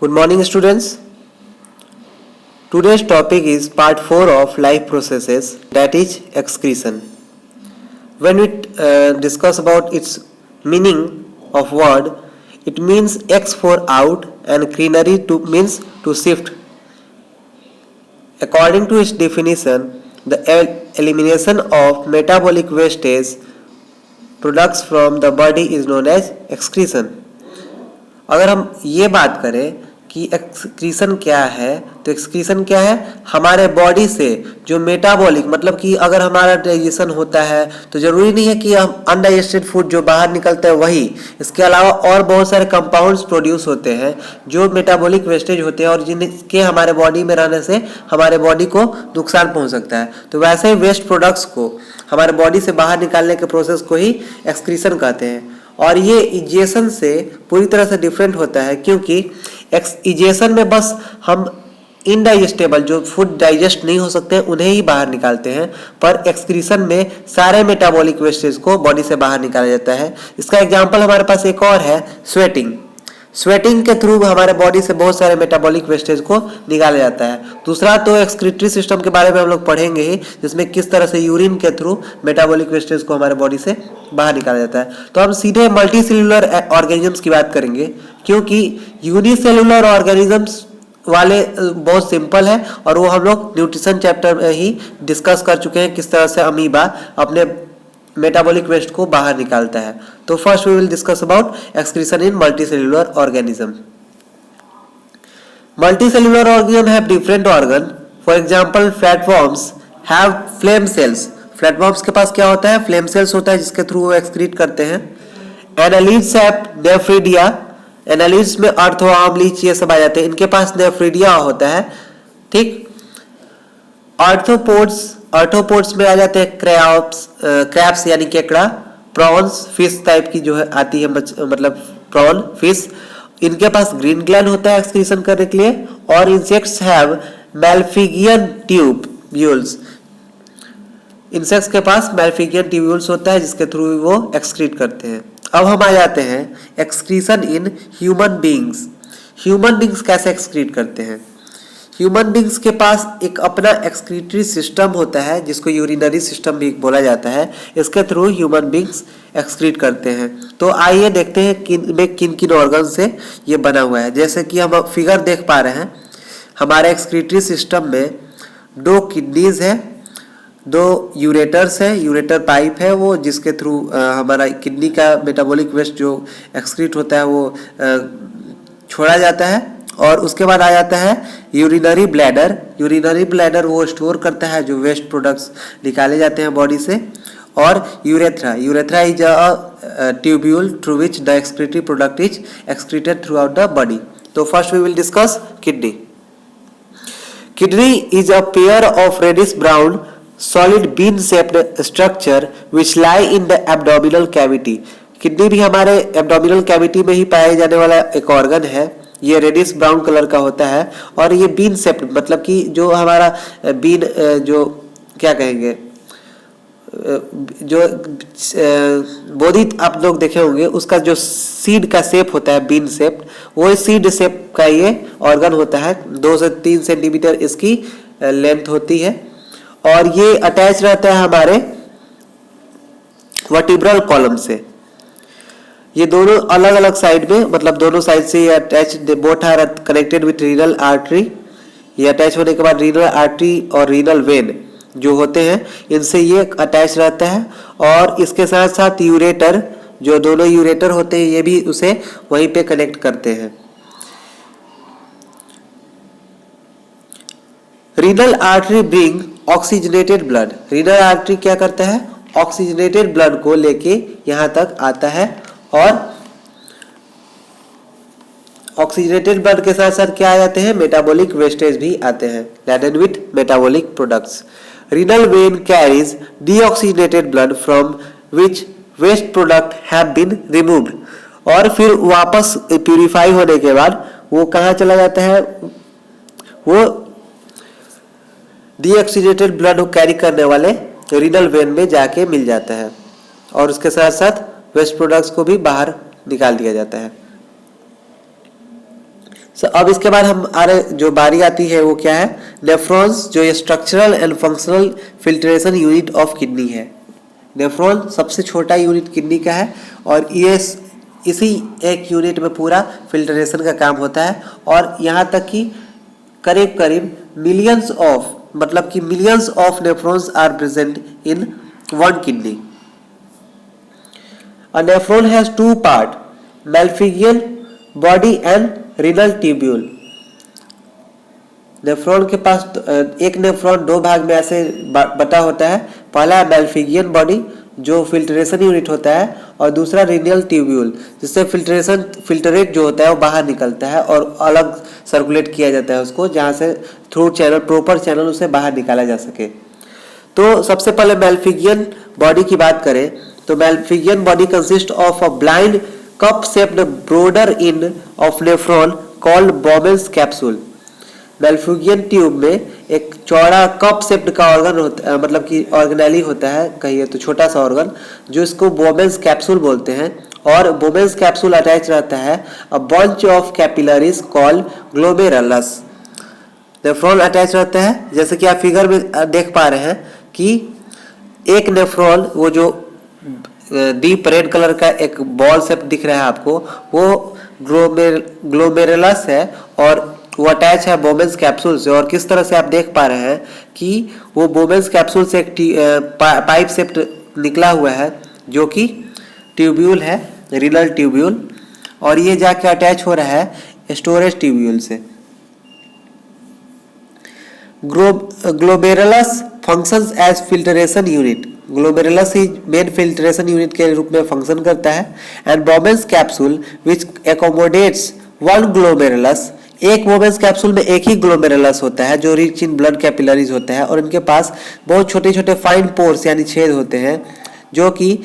Good morning, students. Today's topic is part 4 of life processes, that is excretion. When we discuss about its meaning of word, it means ex for out and crenary to means to shift. According to its definition, the elimination of metabolic wastage products from the body is known as excretion. अगर हम ये बात करें कि excretion क्या है, तो excretion क्या है, हमारे बॉडी से जो मेटाबॉलिक मतलब कि अगर हमारा डाइजेशन होता है तो जरूरी नहीं है कि हम अनडाइजेस्टेड फूड जो बाहर निकलता है वही, इसके अलावा और बहुत सारे कंपाउंड्स प्रोड्यूस होते हैं जो मेटाबॉलिक वेस्टेज होते हैं और जिनके हमारे बॉडी में रहने से हमारे बॉडी को नुकसान पहुंच सकता है। तो वैसे ही वेस्ट प्रोडक्ट्स को हमारे बॉडी से बाहर निकालने के प्रोसेस को ही एक्सक्रीशन कहते हैं। और ये इजेशन से पूरी तरह से डिफरेंट होता है, क्योंकि इजेशन में बस हम इनडाइजेस्टेबल जो फूड डाइजेस्ट नहीं हो सकते उन्हें ही बाहर निकालते हैं, पर एक्सक्रीशन में सारे मेटाबॉलिक वेस्टेज को बॉडी से बाहर निकाला जाता है। इसका एग्जांपल हमारे पास एक और है, स्वेटिंग। स्वेटिंग के थ्रू हमारे बॉडी से बहुत सारे मेटाबॉलिक वेस्टेज को निकाला जाता है। दूसरा तो एक्सक्रीटरी सिस्टम के बारे में हम लोग पढ़ेंगे ही, जिसमें किस तरह से यूरिन के थ्रू मेटाबॉलिक वेस्टेज को हमारे बॉडी से बाहर निकाला जाता है। तो हम सीधे मल्टी सेल्यूलर ऑर्गेनिजम्स की बात करेंगे, क्योंकि यूनिसेल्यूलर ऑर्गेनिजम्स वाले बहुत सिंपल है और वो हम लोग न्यूट्रिशन चैप्टर में ही डिस्कस कर चुके हैं, किस तरह से अमीबा अपने मेटाबॉलिक वेस्ट को बाहर निकालता है। तो first we will discuss about excretion in multicellular organism. Multicellular organism have different organ. For example flatworms have flame cells. Flatworms के पास क्या होता है, फ्लेम सेल्स होता है जिसके थ्रू वो एक्सक्रीट करते हैं। Annelids have nephridia. एनालिड्स में अर्थवर्म, लीच ये सब आ जाते हैं, इनके पास नेफ्रिडिया होता है। ठीक। आर्थ्रोपोड्स में आ जाते हैं क्रैब्स यानी केकड़ा, प्रॉन्स फिश टाइप की जो है आती है, मतलब प्रॉन फिश, इनके पास ग्रीन ग्लैंड होता है एक्सक्रीशन करने के लिए। और इंसेक्ट्स हैव मैल्फिगियन ट्यूब्यूल्स। इंसेक्ट्स के पास मैल्फिगियन ट्यूब्यूल्स होता है जिसके थ्रू वो एक्सक्रीट करते हैं। अब हम आ जाते हैं excretion in human beings. Human beings कैसे एक्सक्रीट करते हैं। ह्यूमन बींग्स के पास एक अपना एक्सक्रीटरी सिस्टम होता है जिसको यूरिनरी सिस्टम भी बोला जाता है। इसके थ्रू ह्यूमन बींग्स एक्सक्रीट करते हैं। तो आइए देखते हैं किन किन ऑर्गन से ये बना हुआ है। जैसे कि हम फिगर देख पा रहे हैं, हमारे एक्सक्रीटरी सिस्टम में 2 किडनीज है, 2 यूरेटर्स है, यूरेटर पाइप है वो जिसके थ्रू हमारा किडनी का मेटाबॉलिक वेस्ट जो एक्सक्रीट होता है वो छोड़ा जाता है। और उसके बाद आ जाता है यूरिनरी ब्लैडर। यूरिनरी ब्लैडर वो स्टोर करता है जो वेस्ट प्रोडक्ट्स निकाले जाते हैं बॉडी से। और urethra is a tubule through which the excretory product is excreted through out the body. तो first we will discuss kidney. Kidney is a pair of reddish brown solid bean shaped structure which lie in the abdominal cavity। Kidney भी हमारे abdominal cavity में ही पाए जाने वाला एक organ है। ये रेडिश ब्राउन कलर का होता है और ये बीन शेप्ड मतलब कि जो हमारा बीन जो क्या कहेंगे जो बोधी आप लोग देखे होंगे उसका जो सीड का शेप होता है बीन शेप, वो सीड शेप का ये ऑर्गन होता है। 2 से 3 सेंटीमीटर इसकी लेंथ होती है और ये अटैच रहता है हमारे वर्टिब्रल कॉलम से। ये दोनों अलग अलग साइड में, मतलब दोनों साइड से ये attach, both are connected with renal artery. ये अटैच होने के बाद रीनल आर्टरी और रीनल वेन जो होते हैं इनसे ये अटैच रहता है। और इसके साथ साथ यूरेटर, जो दोनों यूरेटर होते हैं ये भी उसे वहीं पे कनेक्ट करते हैं। Renal artery bring oxygenated blood. Renal artery क्या करता है, ऑक्सीजनेटेड ब्लड को लेके यहाँ तक आता है और ऑक्सीजनेटेड ब्लड के साथ साथ क्या आ जाते हैं, मेटाबॉलिक वेस्टेज भी आते हैं laden with metabolic products. Renal vein carries deoxygenated blood from which waste product have been removed. और फिर वापस प्यूरिफाई होने के बाद वो कहाँ चला जाता है, वो डीऑक्सीजनेटेड ब्लड को कैरी करने वाले रीनल वेन में जाके मिल जाता है और उसके साथ साथ वेस्ट प्रोडक्ट्स को भी बाहर निकाल दिया जाता है। अब इसके बाद हम जो बारी आती है वो क्या है, नेफ्रॉन्स, जो ये structural and functional filtration unit of kidney है। नेफ्रॉन सबसे छोटा यूनिट किडनी का है और ये इसी एक यूनिट में पूरा फिल्ट्रेशन का काम होता है। और यहाँ तक कि करीब करीब मिलियंस ऑफ, मतलब कि millions of nephrons are present in one kidney. A nephron has two parts, Malpighian body and renal tubule. Nephron के पास एक नेफ्रॉन दो भाग में ऐसे बटा होता है। पहला है मेल्फिगियन बॉडी जो फिल्ट्रेशन यूनिट होता है, और दूसरा रिनल ट्यूब्यूल जिससे फिल्टरेट जो होता है वो बाहर निकलता है और अलग सर्कुलेट किया जाता है उसको, जहाँ से थ्रू चैनल, प्रॉपर चैनल उसे बाहर निकाला जा सके। तो सबसे पहले मेल्फिगियन बॉडी की बात करें तो Malpighian body consist of a blind cup shaped broader in of nephron called Bowman's capsule. Malpighian tube में एक चौड़ा कप शेप्ड का ऑर्गन होता है, मतलब कि ऑर्गेनेली होता है कहिए तो छोटा सा ऑर्गन, जो इसको बोमेन्स कैप्सूल बोलते हैं। और बोमेन्स कैप्सूल अटैच रहता है a bunch of capillaries called glomerulus. Nephron attach रहता है, जैसे कि आप फिगर में देख पा रहे हैं कि एक नेफ्रॉन, वो जो डीप रेड कलर का एक बॉल शेप दिख रहा है आपको, वो ग्लोमेरुलस है और वो अटैच है बोमेन्स कैप्सूल से। और किस तरह से आप देख पा रहे हैं कि वो बोमेन्स कैप्सूल से एक पाइप शेप निकला हुआ है जो कि ट्यूब्यूल है, रिनल ट्यूब्यूल, और ये जाके अटैच हो रहा है स्टोरेज ट्यूब्यूल से। Glomerulus functions as filtration unit. Glomerulus ही मेन फिल्ट्रेशन यूनिट के रूप में फंक्शन करता है। And Bowman's capsule which accommodates one glomerulus. एक बोमेन्स कैप्सूल में एक ही ग्लोमेरुलस होता है जो रिच इन ब्लड कैपिलरीज होता है, और इनके पास बहुत छोटे छोटे फाइन पोर्स यानी छेद होते हैं जो कि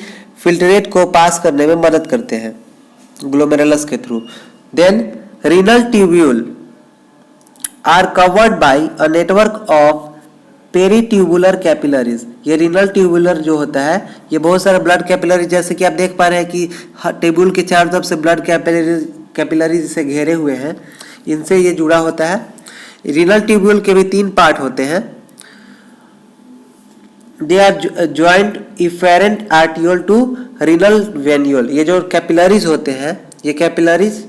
फिल्ट्रेट को पास करने में मदद करते हैं ग्लोमेरुलस के through. Then renal tubule are covered by a network of peritubular capillaries. ये रिनल ट्यूबुलर जो होता है ये बहुत सारे ब्लड कैपिलरीज, जैसे कि आप देख पा रहे हैं कि ट्यूब्यूल के चारों तरफ से ब्लड कैपिलरीज से घेरे हुए हैं, इनसे ये जुड़ा होता है। रिनल ट्यूब्यूल के भी 3 पार्ट होते हैं। They are joint efferent arteriole to renal venule. ये जो कैपिलरीज होते हैं, ये कैपिलरीज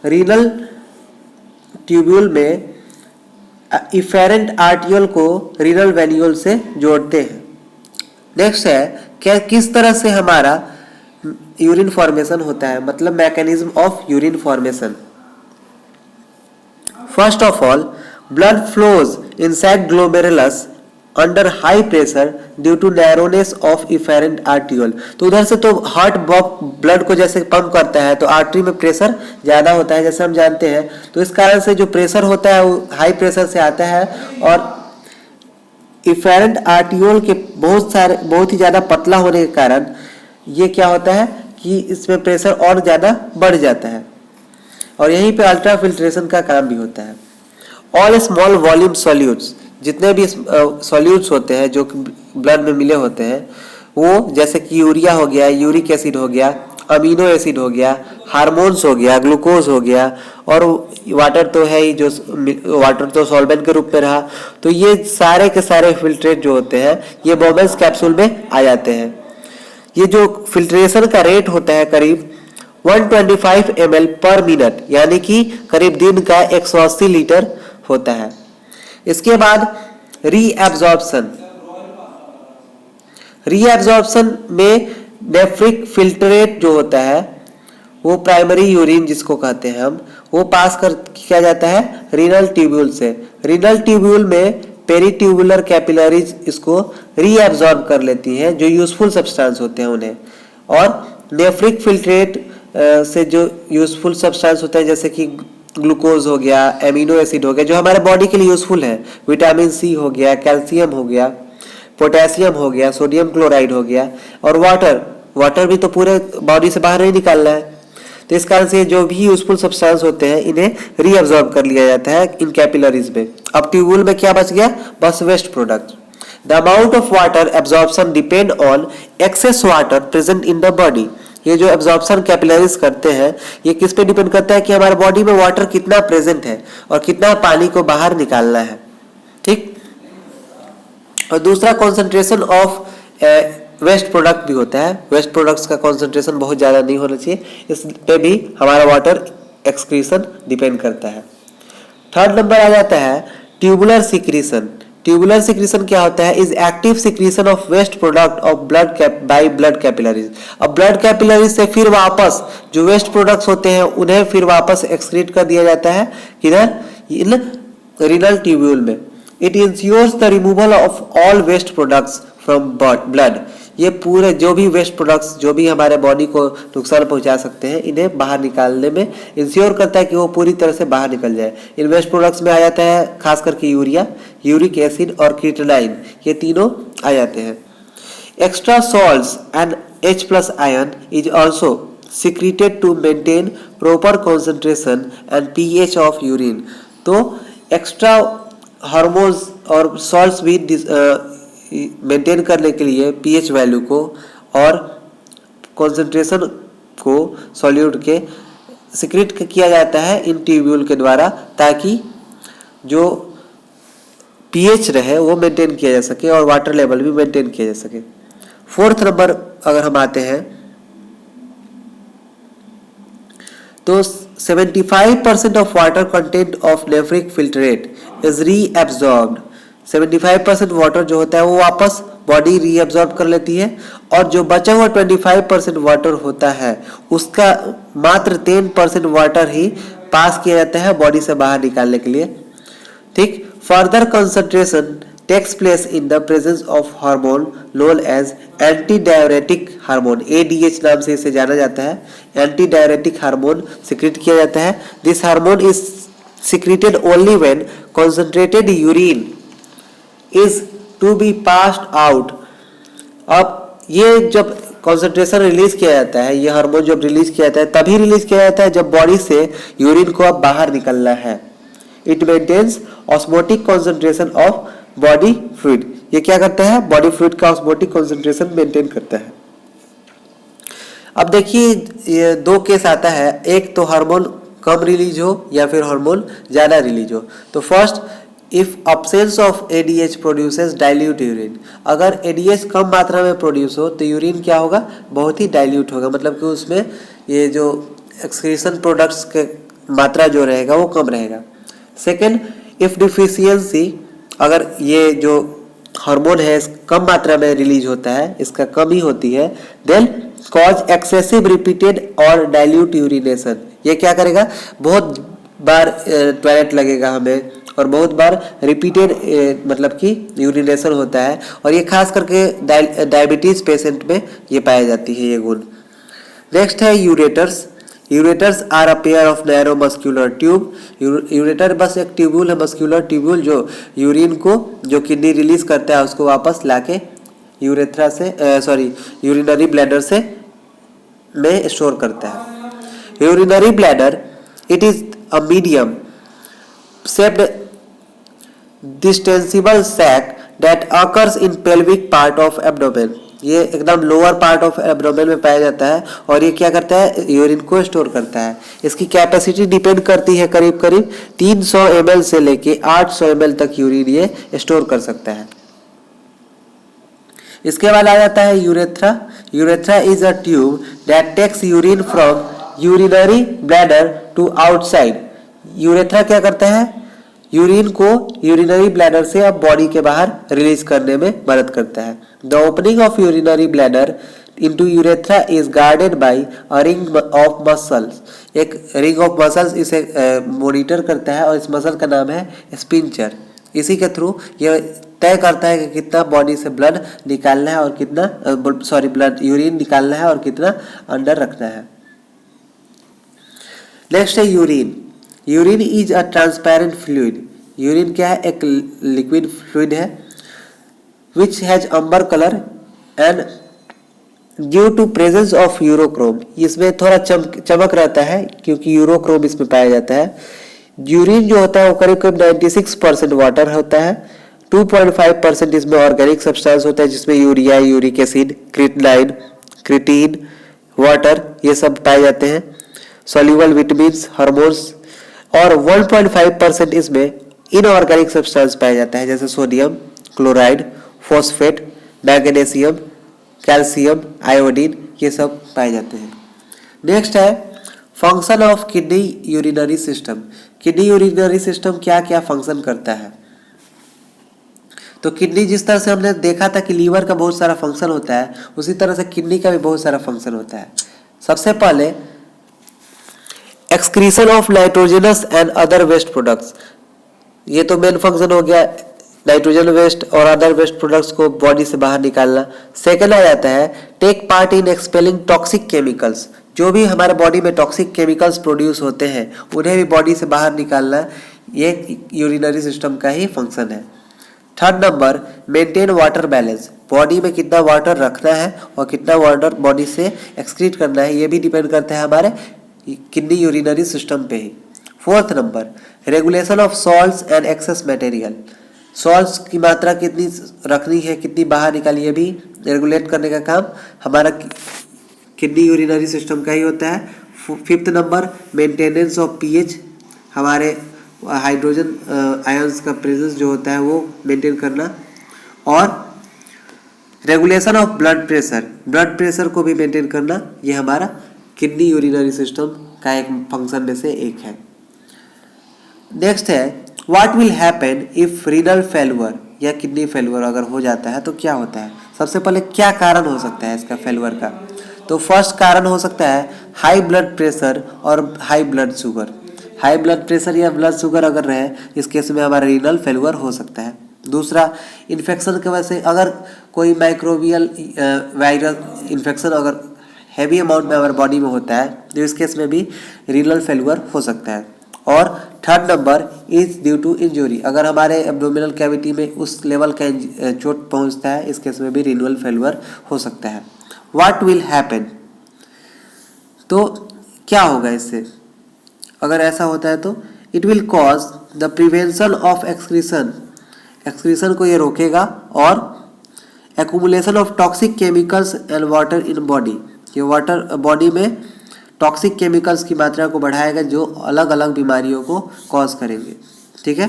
रिनल ट्यूब्यूल में इफेरेंट आर्टियोल को रिनल वेन्यूल से जोड़ते हैं। नेक्स्ट है क्या, किस तरह से हमारा यूरिन फॉर्मेशन होता है, मतलब mechanism of urine formation. First of all, blood flows inside glomerulus under high pressure due to narrowness of efferent arteriole. तो उधर से तो हार्ट ब्लड को जैसे पंप करता है तो आर्टरी में प्रेशर ज्यादा होता है जैसे हम जानते हैं, तो इस कारण से जो प्रेशर होता है वो हाई प्रेशर से आता है। और इफेरेंट आर्टियोल के बहुत ही ज्यादा पतला होने के कारण ये क्या होता है कि इसमें प्रेशर और ज्यादा बढ़ जाता है, और यहीं पे अल्ट्रा फिल्ट्रेशन का काम भी होता है। ऑल स्मॉल वॉल्यूम सॉल्यूट्स, जितने भी सॉल्यूट्स होते हैं जो ब्लड में मिले होते हैं, वो जैसे कि यूरिया हो गया, यूरिक एसिड हो गया, अमीनो एसिड हो गया, हार्मोन्स हो गया, ग्लूकोज हो गया, और वाटर तो है ही, जो वाटर तो सॉल्वेंट के रूप में रहा। तो ये सारे के सारे फिल्ट्रेट जो होते हैं ये बोमेन्स कैप्सूल में आ जाते हैं। ये जो फिल्ट्रेशन का रेट होता है करीब 125 ml पर मिनट, यानी कि करीब दिन का 180 लीटर होता है। इसके बाद रीएब्जॉर्प्शन। रीएब्जॉर्प्शन में नेफ्रिक फिल्ट्रेट जो होता है वो प्राइमरी यूरिन जिसको कहते हैं हम, वो पास कर किया जाता है रीनल ट्यूब्यूल से। रीनल ट्यूब्यूल में पेरीट्यूबुलर कैपिलरीज इसको रीएब्जॉर्ब कर लेती हैं, जो यूजफुल सब्सटेंस होते हैं उन्हें। और नेफ्रिक फिल्ट्रेट से जो यूजफुल सब्सटेंस होते हैं जैसे कि ग्लूकोज हो गया, एमिनो एसिड हो गया, जो हमारे बॉडी के लिए यूजफुल है, विटामिन सी हो गया, कैल्शियम हो गया, पोटेशियम हो गया, सोडियम क्लोराइड हो गया, और वाटर भी तो पूरे बॉडी से बाहर नहीं निकालना है। तो इस कारण से जो भी यूजफुल सब्सटेंस होते हैं इन्हें रीअब्सॉर्ब कर लिया जाता है इन कैपिलरीज में। अब ट्यूब्यूल में क्या बच गया, बस waste product. The amount of water absorption depend on excess water present in the body. ये जो एब्जॉर्प्शन कैपिलरीज करते हैं, ये किस पे डिपेंड करता है कि हमारे बॉडी में वाटर कितना प्रेजेंट है और कितना पानी को बाहर निकालना है। ठीक। और दूसरा कॉन्सेंट्रेशन ऑफ वेस्ट प्रोडक्ट भी होता है। वेस्ट प्रोडक्ट्स का कॉन्सेंट्रेशन बहुत ज़्यादा नहीं होना चाहिए, इस पे भी हमारा वाटर एक्सक्रीशन डिपेंड करता है। थर्ड नंबर आ जाता है ट्यूबुलर सिक्रीशन। ट्यूबुलर सिक्रीशन क्या होता है? Is active secretion of waste product of blood by blood capillaries. अब ब्लड कैपिलरीज से फिर वापस जो वेस्ट प्रोडक्ट्स होते हैं उन्हें फिर वापस एक्सक्रीट कर दिया जाता है किधर? इन रीनल ट्यूब्यूल में। It ensures the removal of all waste products from blood. ये पूरे जो भी वेस्ट प्रोडक्ट्स जो भी हमारे बॉडी को नुकसान पहुंचा सकते हैं, इन्हें बाहर निकालने में इंश्योर करता है कि वो पूरी तरह से बाहर निकल जाए। इन वेस्ट प्रोडक्ट्स में आ जाता है खास करके यूरिया, यूरिक एसिड और क्रिएटिनाइन, ये तीनों आ जाते हैं। Extra salts and H+ ion is also secreted to maintain proper concentration and pH of urine. तो एक्स्ट्रा हार्मोन्स और सॉल्ट्स भी मेंटेन करने के लिए pH वैल्यू को और कॉन्सेंट्रेशन को सॉल्यूट के सिक्रेट किया जाता है इन ट्यूब्यूल के द्वारा, ताकि जो pH रहे वो मेंटेन किया जा सके और वाटर लेवल भी मेंटेन किया जा सके। फोर्थ नंबर अगर हम आते हैं तो 75% of water content of nephric filtrate is reabsorbed. 75% water जो होता है वो वापस बॉडी रीएब्सॉर्ब कर लेती है, और जो बचा हुआ 25% वाटर होता है उसका मात्र 10% वाटर ही पास किया जाता है बॉडी से बाहर निकालने के लिए। ठीक। Further concentration takes place in the presence of hormone known as anti diuretic hormone. ADH नाम से इसे जाना जाता है। एंटी डायरेटिक हार्मोन सिक्रेट किया जाता है। This hormone is secreted only when concentrated urine is to be passed out। अब ये जब कॉन्सेंट्रेशन रिलीज किया जाता है, ये हार्मोन जब रिलीज किया जाता है तभी रिलीज किया जाता है जब बॉडी से यूरिन को अब बाहर निकलना है। It maintains osmotic concentration of body fluid. ये क्या करता है? बॉडी फ्लूइड का ऑस्मोटिक कॉन्सेंट्रेशन मेंटेन करता है। अब देखिए ये दो केस आता है, एक तो हार्मोन कम रिलीज हो या फिर हार्मोन ज्यादा रिलीज हो। तो first, if absence of ADH produces dilute urine. अगर ADH कम मात्रा में प्रोड्यूस हो तो यूरिन क्या होगा? बहुत ही डाइल्यूट होगा, मतलब कि उसमें ये जो एक्सक्रीशन प्रोडक्ट्स के मात्रा जो रहेगा वो कम रहेगा। सेकेंड, इफ डिफिशियंसी, अगर ये जो हार्मोन है कम मात्रा में रिलीज होता है, इसका कमी होती है, देन कॉज एक्सेसिव रिपीटेड और डाइल्यूट यूरिनेशन। ये क्या करेगा? बहुत बार टॉयलेट लगेगा हमें और बहुत बार रिपीटेड मतलब कि यूरिनेशन होता है, और ये खास करके डायबिटीज पेशेंट में ये पाई जाती है ये गुण। नेक्स्ट है ureters. Ureters are a pair of narrow muscular tube. Ureter बस एक ट्यूब्यूल है, मस्क्यूलर ट्यूब्यूल, जो यूरिन को जो किडनी रिलीज करता है उसको वापस लाके यूरेथ्रा से यूरिनरी ब्लैडर से में स्टोर करता है। Urinary bladder, it is a medium shaped distensible sac that occurs in pelvic part of abdomen। ये एकदम लोअर पार्ट ऑफ एब्डोमेन में पाया जाता है, और ये क्या करता है? यूरिन को स्टोर करता है। इसकी कैपेसिटी डिपेंड करती है करीब करीब 300 ml से लेके 800 ml तक यूरिन ये स्टोर कर सकता है। इसके बाद आ जाता है urethra. Urethra is a tube that takes urine from urinary bladder to outside. Urethra क्या करता है? यूरिन को यूरिनरी ब्लैडर से अब बॉडी के बाहर रिलीज करने में मदद करता है। The opening of urinary bladder into urethra is guarded by a ring of muscles. एक रिंग ऑफ मसल्स इसे मॉनिटर करता है, और इस मसल का नाम है स्पिंचर। इसी के थ्रू ये तय करता है कि कितना बॉडी से ब्लड निकालना है और कितना ब्लड यूरिन निकालना है और कितना अंदर रखना है। नेक्स्ट है urine. Urine is a transparent fluid. Urine क्या है? एक लिक्विड फ्लूइड है which has amber colour and due to presence of urochrome. इसमें थोड़ा चमक रहता है क्योंकि यूरोक्रोम इसमें पाया जाता है। यूरिन जो होता है वो करीब करीब 96% वाटर होता है। 2.5% इसमें ऑर्गेनिक सब्सटेंस होता है, जिसमें urea, uric acid, creatinine, creatine, water, ये सब पाए जाते हैं। सॉल्युबल विटामिन्स, हार्मोन्स, और 1.5% इसमें इनऑर्गेनिक सब्सटेंस पाया जाता है, जैसे sodium, chloride, phosphate, magnesium, calcium, iodine, ये सब पाए जाते हैं। नेक्स्ट है function of kidney urinary system. Kidney urinary system क्या क्या फंक्शन करता है? तो किडनी, जिस तरह से हमने देखा था कि लीवर का बहुत सारा फंक्शन होता है, उसी तरह से किडनी का भी बहुत सारा फंक्शन होता है। सबसे पहले excretion of nitrogenous and other waste products, ये तो मेन फंक्शन हो गया, नाइट्रोजन वेस्ट और अदर वेस्ट प्रोडक्ट्स को बॉडी से बाहर निकालना। सेकेंड आ जाता है take part in expelling toxic chemicals, जो भी हमारे बॉडी में टॉक्सिक केमिकल्स प्रोड्यूस होते हैं उन्हें भी बॉडी से बाहर निकालना, ये यूरिनरी सिस्टम का ही फंक्शन है। Third number maintain water balance, body में कितना वाटर रखना है और कितना वाटर बॉडी से एक्सक्रीट करना है, ये भी डिपेंड करता है हमारे किडनी यूरिनरी सिस्टम पे ही। Fourth number regulation of salts and excess material, salts की मात्रा कितनी रखनी है, कितनी बाहर निकाली, ये भी रेगुलेट करने का काम हमारा किडनी यूरिनरी सिस्टम का ही होता है। Fifth number maintenance of pH, हमारे हाइड्रोजन आयंस का प्रेजेंस जो होता है वो मेंटेन करना, और regulation of blood pressure, blood pressure को भी मेंटेन करना, ये हमारा किडनी यूरिनरी सिस्टम का एक फंक्शन में से एक है। नेक्स्ट है what will happen if renal failure या किडनी फेल्यूर अगर हो जाता है तो क्या होता है? सबसे पहले क्या कारण हो सकता है इसका फेल्यूर का? तो फर्स्ट कारण हो सकता है हाई ब्लड प्रेशर और high blood sugar. High blood pressure या ब्लड शुगर अगर रहे, इस केस में हमारा रीनल फेल्यूर हो सकता है। दूसरा, इन्फेक्शन की वजह से अगर कोई माइक्रोबियल वायरल इन्फेक्शन अगर हैवी अमाउंट में हमारे बॉडी में होता है तो इस केस में भी रीनल फेल्यूर हो सकता है। और third number is due to injury, अगर हमारे एब्डोमिनल कैविटी में उस लेवल का चोट पहुंचता है, इस केस में भी रीनल फेल्यूर हो सकता है। व्हाट विल हैपन, तो क्या होगा इससे अगर ऐसा होता है? तो it will cause the prevention of excretion, excretion को ये रोकेगा, और accumulation of toxic chemicals and water in body, ये वाटर बॉडी में टॉक्सिक केमिकल्स की मात्रा को बढ़ाएगा जो अलग अलग बीमारियों को कॉज करेंगे। ठीक है।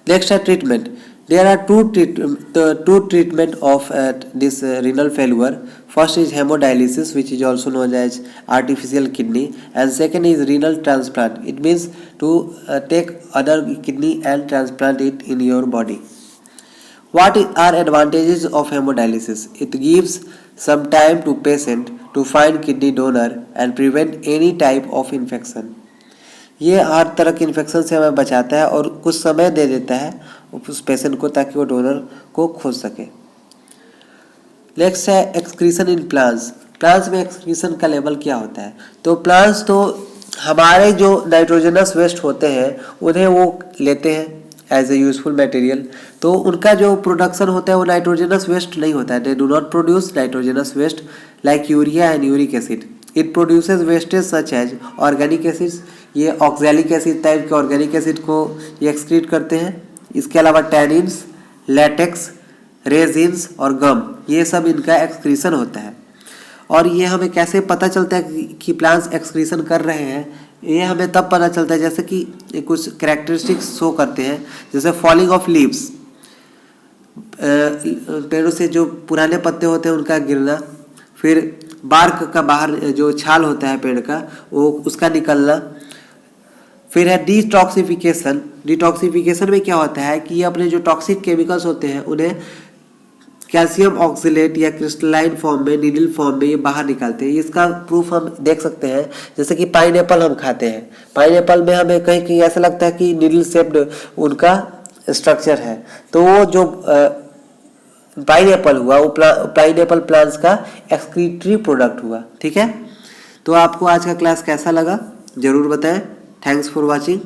नेक्स्ट है treatment. There are two treatment of this renal failure. First is hemodialysis, which is also known as artificial kidney, and second is renal transplant. It means to take other kidney and transplant it in your body. What are advantages of hemodialysis? It gives some time to patient to find kidney donor and prevent any type of infection. ये हर तरह के infection से हमें बचाता है और कुछ समय दे देता है उस पेशेंट को ताकि वो डोनर को खोज सके। नेक्स्ट है एक्सक्रीशन इन प्लांट्स। प्लांट्स में एक्सक्रीशन का लेवल क्या होता है? तो प्लांट्स तो हमारे जो नाइट्रोजनस वेस्ट होते हैं उन्हें वो लेते हैं एज ए यूजफुल मटेरियल, तो उनका जो प्रोडक्शन होता है वो नाइट्रोजनस वेस्ट नहीं होता है। They do not produce nitrogenous waste like urea and uric acid. It produces wastage such as organic acids, ये ऑक्सैलिक एसिड टाइप के ऑर्गेनिक एसिड को ये एक्सक्रीट करते हैं। इसके अलावा टैनिन्स, लैटेक्स, रेजिन्स और गम, ये सब इनका एक्सक्रीशन होता है। और ये हमें कैसे पता चलता है कि प्लांट्स एक्सक्रीशन कर रहे हैं? ये हमें तब पता चलता है जैसे कि कुछ कैरेक्टरिस्टिक्स शो करते हैं, जैसे फॉलिंग ऑफ लीव्स, पेड़ों से जो पुराने पत्ते होते हैं उनका गिरना, फिर बार्क का बाहर जो छाल होता है पेड़ का वो उसका निकलना, फिर है डिटॉक्सिफिकेशन। डिटॉक्सिफिकेशन में क्या होता है कि ये अपने जो टॉक्सिक केमिकल्स होते हैं उन्हें कैल्शियम ऑक्सिलेट या क्रिस्टलाइन फॉर्म में, नीडल फॉर्म में ये बाहर निकालते हैं। इसका प्रूफ हम देख सकते हैं, जैसे कि पाइनएप्पल हम खाते हैं, पाइनएप्पल में हमें कहीं कहीं ऐसा लगता है कि नीडल शेप्ड उनका स्ट्रक्चर है, तो वो जो पाइनएप्पल हुआ वो पाइनएप्पल प्लांट्स का एक्सक्रीटरी प्रोडक्ट हुआ। ठीक है। तो आपको आज का क्लास कैसा लगा जरूर बताएं। Thanks for watching.